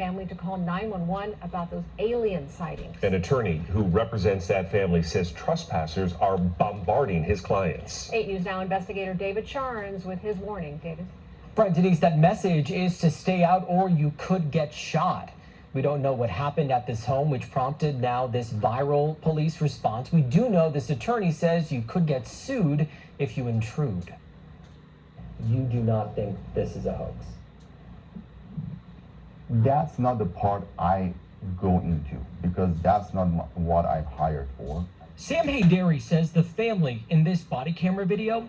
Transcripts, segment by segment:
Family to call 911 about those alien sightings. An attorney who represents that family says trespassers are bombarding his clients. 8 News Now investigator David Charnes with his warning. David. Right, Denise, that message is to stay out or you could get shot. We don't know what happened at this home, which prompted now this viral police response. We do know this attorney says you could get sued if you intrude. You do not think this is a hoax? That's not the part I go into, because that's not what I've hired for. Sam Haydari says the family in this body camera video,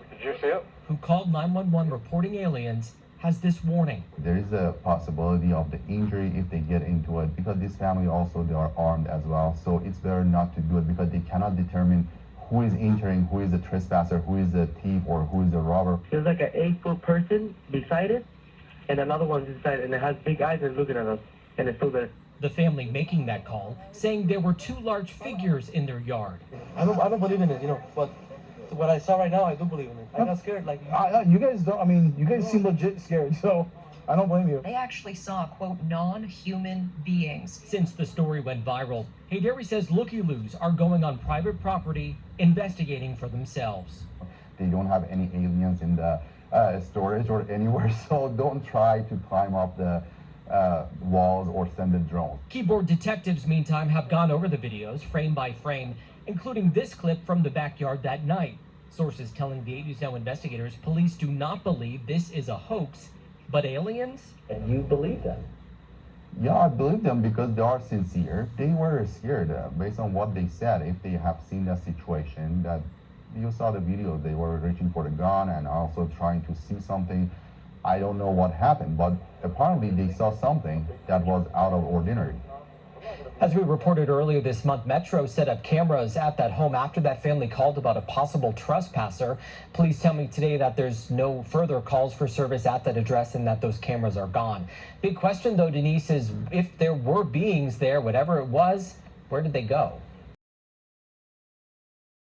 who called 911 reporting aliens, has this warning. There is a possibility of the injury if they get into it, because this family also, they are armed as well. So it's better not to do it, because they cannot determine who is entering, who is a trespasser, who is a thief, or who is a robber. There's like an 8-foot person beside it, and another one's inside, and it has big eyes and looking at us, and it's still there. The family making that call, saying there were 2 large figures in their yard. I don't believe in it, but what I saw right now, I do believe in it. I got scared. Like you guys don't. I mean, you guys seem legit scared, so I don't blame you. They actually saw, quote, non-human beings. Since the story went viral, Haydari says looky-loos are going on private property, investigating for themselves. They don't have any aliens in the storage or anywhere, so don't try to climb up the walls or send a drone. Keyboard detectives, meantime, have gone over the videos frame by frame, including this clip from the backyard that night. Sources telling the 8 News Now investigators police do not believe this is a hoax, but aliens? And you believe them? Yeah, I believe them because they are sincere. They were scared based on what they said. If they have seen that situation, that you saw the video, they were reaching for the gun and also trying to see something. I don't know what happened, but apparently they saw something that was out of ordinary. As we reported earlier this month, Metro set up cameras at that home after that family called about a possible trespasser. Police tell me today that there's no further calls for service at that address and that those cameras are gone. Big question, though, Denise, is if there were beings there, whatever it was, where did they go?